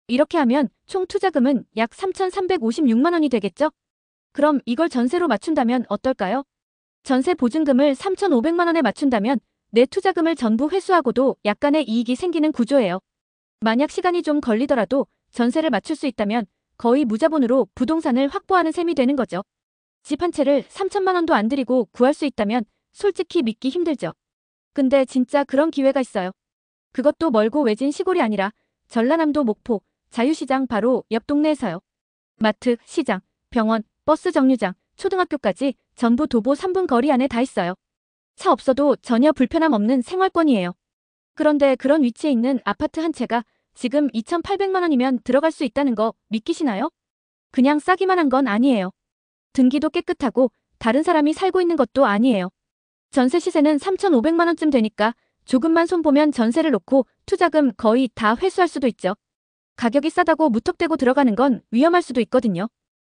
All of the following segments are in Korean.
이렇게 하면 총 투자금은 약 3,356만 원이 되겠죠? 그럼 이걸 전세로 맞춘다면 어떨까요? 전세 보증금을 3,500만 원에 맞춘다면 내 투자금을 전부 회수하고도 약간의 이익이 생기는 구조예요. 만약 시간이 좀 걸리더라도 전세를 맞출 수 있다면 거의 무자본으로 부동산을 확보하는 셈이 되는 거죠. 집 한 채를 3천만 원도 안 들이고 구할 수 있다면 솔직히 믿기 힘들죠. 근데 진짜 그런 기회가 있어요. 그것도 멀고 외진 시골이 아니라 전라남도 목포 자유시장 바로 옆 동네에서요. 마트, 시장, 병원, 버스 정류장, 초등학교까지 전부 도보 3분 거리 안에 다 있어요. 차 없어도 전혀 불편함 없는 생활권이에요. 그런데 그런 위치에 있는 아파트 한 채가 지금 2,800만 원이면 들어갈 수 있다는 거 믿기시나요? 그냥 싸기만 한 건 아니에요. 등기도 깨끗하고 다른 사람이 살고 있는 것도 아니에요. 전세 시세는 3,500만 원쯤 되니까 조금만 손보면 전세를 놓고 투자금 거의 다 회수할 수도 있죠. 가격이 싸다고 무턱대고 들어가는 건 위험할 수도 있거든요.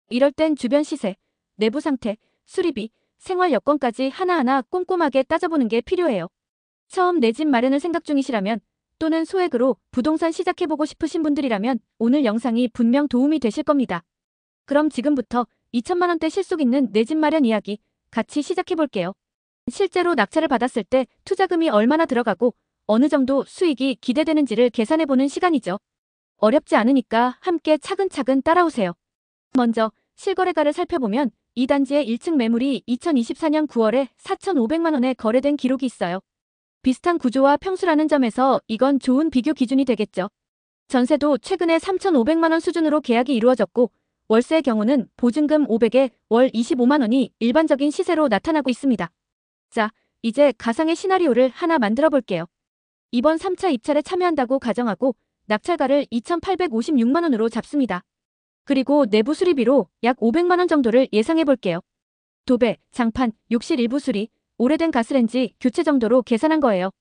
이럴 땐 주변 시세, 내부 상태, 수리비, 생활 여건까지 하나하나 꼼꼼하게 따져보는 게 필요해요. 처음 내 집 마련을 생각 중이시라면 또는 소액으로 부동산 시작해보고 싶으신 분들이라면 오늘 영상이 분명 도움이 되실 겁니다. 그럼 지금부터 2천만 원대 실속 있는 내 집 마련 이야기 같이 시작해볼게요. 실제로 낙찰을 받았을 때 투자금이 얼마나 들어가고 어느 정도 수익이 기대되는지를 계산해보는 시간이죠. 어렵지 않으니까 함께 차근차근 따라오세요. 먼저 실거래가를 살펴보면 이 단지의 1층 매물이 2024년 9월에 4,500만 원에 거래된 기록이 있어요. 비슷한 구조와 평수라는 점에서 이건 좋은 비교 기준이 되겠죠. 전세도 최근에 3,500만 원 수준으로 계약이 이루어졌고 월세의 경우는 보증금 500에 월 25만 원이 일반적인 시세로 나타나고 있습니다. 자, 이제 가상의 시나리오를 하나 만들어 볼게요. 이번 3차 입찰에 참여한다고 가정하고 낙찰가를 2,856만 원으로 잡습니다. 그리고 내부 수리비로 약 500만 원 정도를 예상해 볼게요. 도배, 장판, 욕실 일부 수리, 오래된 가스렌지 교체 정도로 계산한 거예요.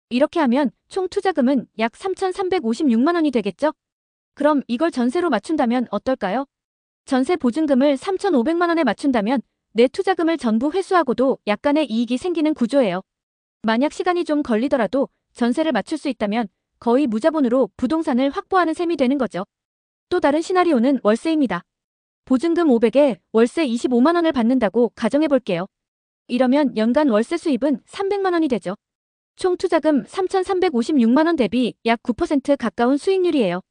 이렇게 하면 총 투자금은 약 3,356만 원이 되겠죠? 그럼 이걸 전세로 맞춘다면 어떨까요? 전세 보증금을 3,500만 원에 맞춘다면 내 투자금을 전부 회수하고도 약간의 이익이 생기는 구조예요. 만약 시간이 좀 걸리더라도 전세를 맞출 수 있다면 거의 무자본으로 부동산을 확보하는 셈이 되는 거죠. 또 다른 시나리오는 월세입니다. 보증금 500에 월세 25만 원을 받는다고 가정해 볼게요. 이러면 연간 월세 수입은 300만 원이 되죠. 총 투자금 3,356만 원 대비 약 9% 가까운 수익률이에요.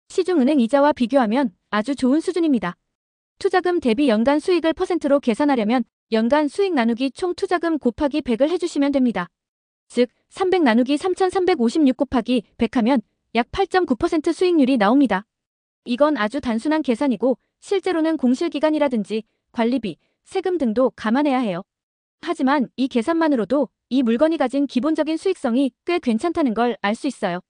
시중은행 이자와 비교하면 아주 좋은 수준입니다. 투자금 대비 연간 수익을 퍼센트로 계산하려면 연간 수익 나누기 총 투자금 곱하기 100을 해주시면 됩니다. 즉 300 나누기 3,356 곱하기 100 하면 약 8.9% 수익률이 나옵니다. 이건 아주 단순한 계산이고 실제로는 공실기간이라든지 관리비, 세금 등도 감안해야 해요. 하지만 이 계산만으로도 이 물건이 가진 기본적인 수익성이 꽤 괜찮다는 걸 알 수 있어요.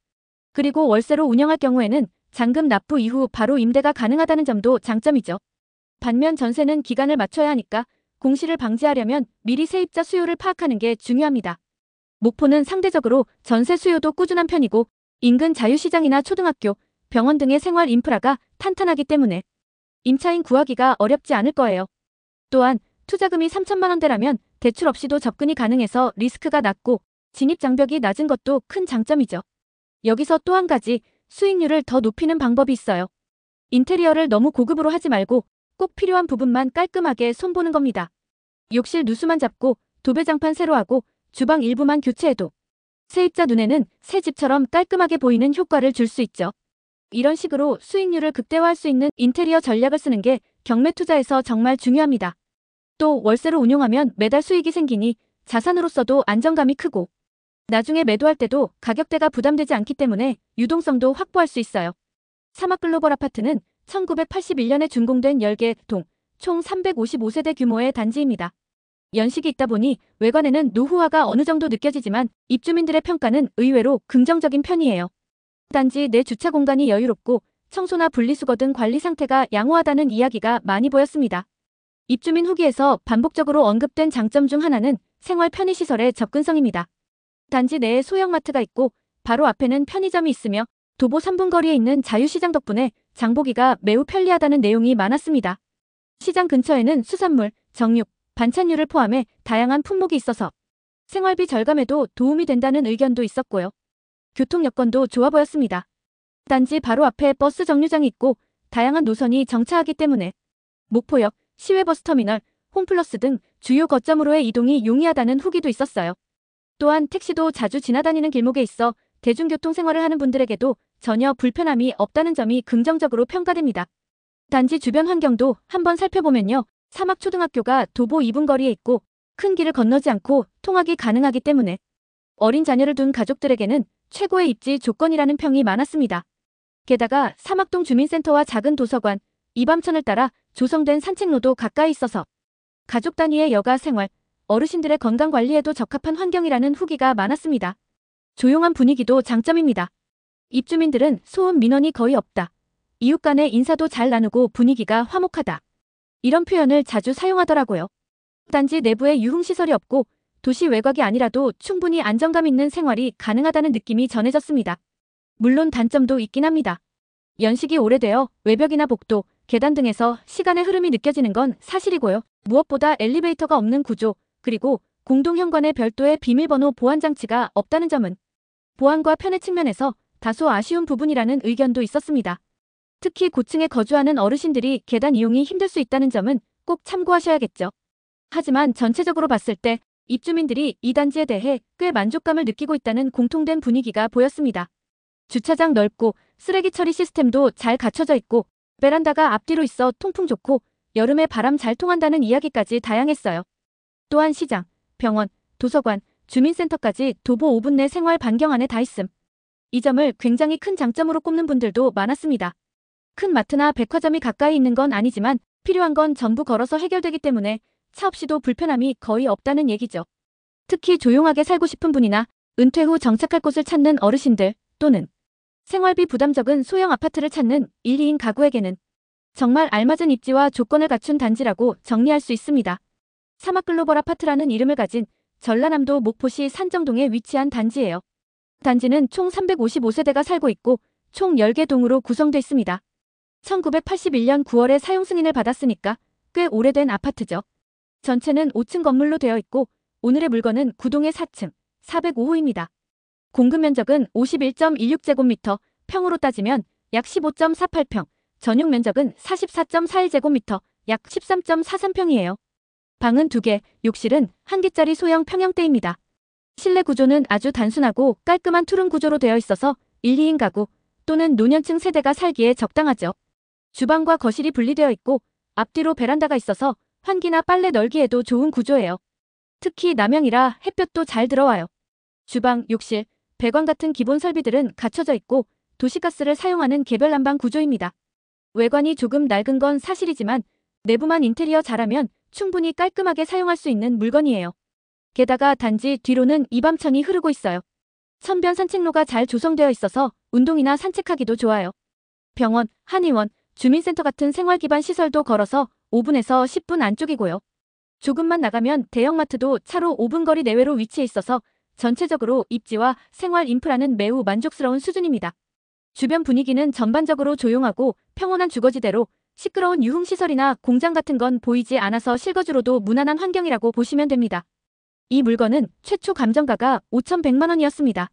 그리고 월세로 운영할 경우에는 잔금 납부 이후 바로 임대가 가능하다는 점도 장점이죠. 반면 전세는 기간을 맞춰야 하니까 공실을 방지하려면 미리 세입자 수요를 파악하는 게 중요합니다. 목포는 상대적으로 전세 수요도 꾸준한 편이고 인근 자유시장이나 초등학교, 병원 등의 생활 인프라가 탄탄하기 때문에 임차인 구하기가 어렵지 않을 거예요. 또한 투자금이 3천만 원대라면 대출 없이도 접근이 가능해서 리스크가 낮고 진입 장벽이 낮은 것도 큰 장점이죠. 여기서 또 한 가지 수익률을 더 높이는 방법이 있어요. 인테리어를 너무 고급으로 하지 말고 꼭 필요한 부분만 깔끔하게 손보는 겁니다. 욕실 누수만 잡고 도배장판 새로 하고 주방 일부만 교체해도 세입자 눈에는 새 집처럼 깔끔하게 보이는 효과를 줄 수 있죠. 이런 식으로 수익률을 극대화할 수 있는 인테리어 전략을 쓰는 게 경매 투자에서 정말 중요합니다. 또 월세로 운용하면 매달 수익이 생기니 자산으로서도 안정감이 크고 나중에 매도할 때도 가격대가 부담되지 않기 때문에 유동성도 확보할 수 있어요. 사막글로벌 아파트는 1981년에 준공된 10개 동, 총 355세대 규모의 단지입니다. 연식이 있다 보니 외관에는 노후화가 어느 정도 느껴지지만 입주민들의 평가는 의외로 긍정적인 편이에요. 단지 내 주차 공간이 여유롭고 청소나 분리수거 등 관리 상태가 양호하다는 이야기가 많이 보였습니다. 입주민 후기에서 반복적으로 언급된 장점 중 하나는 생활 편의시설의 접근성입니다. 단지 내에 소형마트가 있고 바로 앞에는 편의점이 있으며 도보 3분 거리에 있는 자유시장 덕분에 장보기가 매우 편리하다는 내용이 많았습니다. 시장 근처에는 수산물, 정육, 반찬류를 포함해 다양한 품목이 있어서 생활비 절감에도 도움이 된다는 의견도 있었고요. 교통 여건도 좋아 보였습니다. 단지 바로 앞에 버스 정류장이 있고 다양한 노선이 정차하기 때문에 목포역, 시외버스터미널, 홈플러스 등 주요 거점으로의 이동이 용이하다는 후기도 있었어요. 또한 택시도 자주 지나다니는 길목에 있어 대중교통 생활을 하는 분들에게도 전혀 불편함이 없다는 점이 긍정적으로 평가됩니다. 단지 주변 환경도 한번 살펴보면요. 사막초등학교가 도보 2분 거리에 있고 큰 길을 건너지 않고 통학이 가능하기 때문에 어린 자녀를 둔 가족들에게는 최고의 입지 조건이라는 평이 많았습니다. 게다가 사막동 주민센터와 작은 도서관, 이밤천을 따라 조성된 산책로도 가까이 있어서 가족 단위의 여가 생활, 어르신들의 건강 관리에도 적합한 환경이라는 후기가 많았습니다. 조용한 분위기도 장점입니다. 입주민들은 소음 민원이 거의 없다. 이웃 간의 인사도 잘 나누고 분위기가 화목하다. 이런 표현을 자주 사용하더라고요. 단지 내부에 유흥시설이 없고 도시 외곽이 아니라도 충분히 안정감 있는 생활이 가능하다는 느낌이 전해졌습니다. 물론 단점도 있긴 합니다. 연식이 오래되어 외벽이나 복도, 계단 등에서 시간의 흐름이 느껴지는 건 사실이고요. 무엇보다 엘리베이터가 없는 구조, 그리고 공동현관에 별도의 비밀번호 보안 장치가 없다는 점은 보안과 편의 측면에서 다소 아쉬운 부분이라는 의견도 있었습니다. 특히 고층에 거주하는 어르신들이 계단 이용이 힘들 수 있다는 점은 꼭 참고하셔야겠죠. 하지만 전체적으로 봤을 때 입주민들이 이 단지에 대해 꽤 만족감을 느끼고 있다는 공통된 분위기가 보였습니다. 주차장 넓고 쓰레기 처리 시스템도 잘 갖춰져 있고 베란다가 앞뒤로 있어 통풍 좋고 여름에 바람 잘 통한다는 이야기까지 다양했어요. 또한 시장, 병원, 도서관, 주민센터까지 도보 5분 내 생활 반경 안에 다 있음. 이 점을 굉장히 큰 장점으로 꼽는 분들도 많았습니다. 큰 마트나 백화점이 가까이 있는 건 아니지만 필요한 건 전부 걸어서 해결되기 때문에 차 없이도 불편함이 거의 없다는 얘기죠. 특히 조용하게 살고 싶은 분이나 은퇴 후 정착할 곳을 찾는 어르신들 또는 생활비 부담 적은 소형 아파트를 찾는 1, 2인 가구에게는 정말 알맞은 입지와 조건을 갖춘 단지라고 정리할 수 있습니다. 사막글로벌 아파트라는 이름을 가진 전라남도 목포시 산정동에 위치한 단지예요. 단지는 총 355세대가 살고 있고 총 10개 동으로 구성되어 있습니다. 1981년 9월에 사용 승인을 받았으니까 꽤 오래된 아파트죠. 전체는 5층 건물로 되어 있고 오늘의 물건은 구동의 4층, 405호입니다. 공급 면적은 51.16제곱미터, 평으로 따지면 약 15.48평, 전용 면적은 44.41제곱미터, 약 13.43평이에요. 방은 2개, 욕실은 1개짜리 소형 평형대입니다. 실내 구조는 아주 단순하고 깔끔한 투룸 구조로 되어 있어서 1, 2인 가구 또는 노년층 세대가 살기에 적당하죠. 주방과 거실이 분리되어 있고 앞뒤로 베란다가 있어서 환기나 빨래 널기에도 좋은 구조예요. 특히 남향이라 햇볕도 잘 들어와요. 주방, 욕실, 배관 같은 기본 설비들은 갖춰져 있고 도시가스를 사용하는 개별 난방 구조입니다. 외관이 조금 낡은 건 사실이지만 내부만 인테리어 잘하면 충분히 깔끔하게 사용할 수 있는 물건이에요. 게다가 단지 뒤로는 이밤천이 흐르고 있어요. 천변 산책로가 잘 조성되어 있어서 운동이나 산책하기도 좋아요. 병원, 한의원, 주민센터 같은 생활기반 시설도 걸어서 5분에서 10분 안쪽이고요. 조금만 나가면 대형마트도 차로 5분 거리 내외로 위치해 있어서 전체적으로 입지와 생활 인프라는 매우 만족스러운 수준입니다. 주변 분위기는 전반적으로 조용하고 평온한 주거지대로 시끄러운 유흥시설이나 공장 같은 건 보이지 않아서 실거주로도 무난한 환경이라고 보시면 됩니다. 이 물건은 최초 감정가가 5,100만 원이었습니다.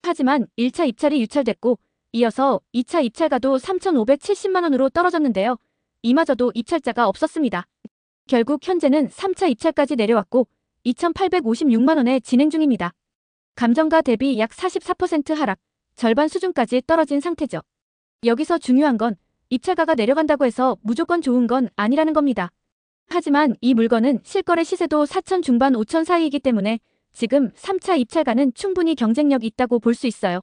하지만 1차 입찰이 유찰됐고 이어서 2차 입찰가도 3,570만 원으로 떨어졌는데요. 이마저도 입찰자가 없었습니다. 결국 현재는 3차 입찰까지 내려왔고 2,856만 원에 진행 중입니다. 감정가 대비 약 44% 하락, 절반 수준까지 떨어진 상태죠. 여기서 중요한 건 입찰가가 내려간다고 해서 무조건 좋은 건 아니라는 겁니다. 하지만 이 물건은 실거래 시세도 4천 중반 5천 사이이기 때문에 지금 3차 입찰가는 충분히 경쟁력 있다고 볼 수 있어요.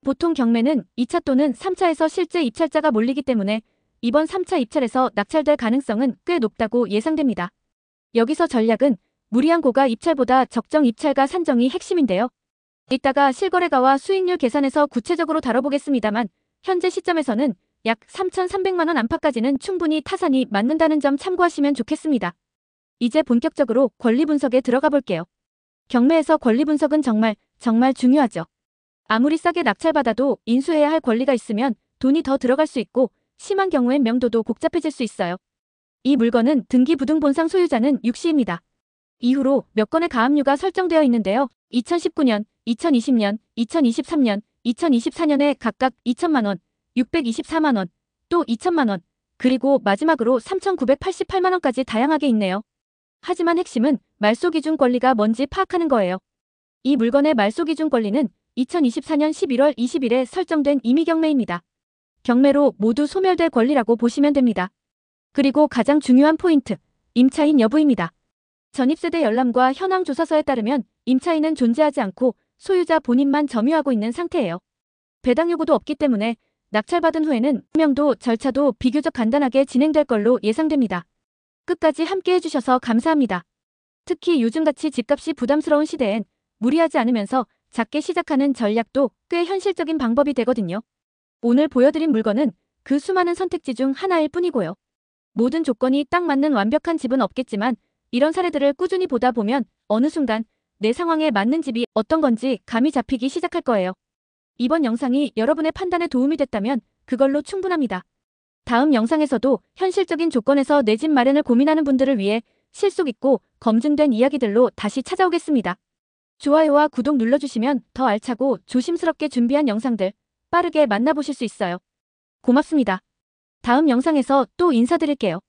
보통 경매는 2차 또는 3차에서 실제 입찰자가 몰리기 때문에 이번 3차 입찰에서 낙찰될 가능성은 꽤 높다고 예상됩니다. 여기서 전략은 무리한 고가 입찰보다 적정 입찰가 산정이 핵심인데요. 이따가 실거래가와 수익률 계산해서 구체적으로 다뤄보겠습니다만 현재 시점에서는 약 3,300만 원 안팎까지는 충분히 타산이 맞는다는 점 참고하시면 좋겠습니다. 이제 본격적으로 권리 분석에 들어가 볼게요. 경매에서 권리 분석은 정말 중요하죠. 아무리 싸게 낙찰받아도 인수해야 할 권리가 있으면 돈이 더 들어갈 수 있고 심한 경우엔 명도도 복잡해질 수 있어요. 이 물건은 등기부등본상 소유자는 육씨입니다. 이후로 몇 건의 가압류가 설정되어 있는데요. 2019년, 2020년, 2023년, 2024년에 각각 2천만 원, 624만 원, 또 2천만 원, 그리고 마지막으로 3,988만 원까지 다양하게 있네요. 하지만 핵심은 말소기준 권리가 뭔지 파악하는 거예요. 이 물건의 말소기준 권리는 2024년 11월 20일에 설정된 임의경매입니다. 경매로 모두 소멸될 권리라고 보시면 됩니다. 그리고 가장 중요한 포인트, 임차인 여부입니다. 전입세대 열람과 현황 조사서에 따르면 임차인은 존재하지 않고 소유자 본인만 점유하고 있는 상태예요. 배당 요구도 없기 때문에 낙찰받은 후에는 명도 절차도 비교적 간단하게 진행될 걸로 예상됩니다. 끝까지 함께 해주셔서 감사합니다. 특히 요즘같이 집값이 부담스러운 시대엔 무리하지 않으면서 작게 시작하는 전략도 꽤 현실적인 방법이 되거든요. 오늘 보여드린 물건은 그 수많은 선택지 중 하나일 뿐이고요. 모든 조건이 딱 맞는 완벽한 집은 없겠지만 이런 사례들을 꾸준히 보다 보면 어느 순간 내 상황에 맞는 집이 어떤 건지 감이 잡히기 시작할 거예요. 이번 영상이 여러분의 판단에 도움이 됐다면 그걸로 충분합니다. 다음 영상에서도 현실적인 조건에서 내 집 마련을 고민하는 분들을 위해 실속 있고 검증된 이야기들로 다시 찾아오겠습니다. 좋아요와 구독 눌러주시면 더 알차고 조심스럽게 준비한 영상들 빠르게 만나보실 수 있어요. 고맙습니다. 다음 영상에서 또 인사드릴게요.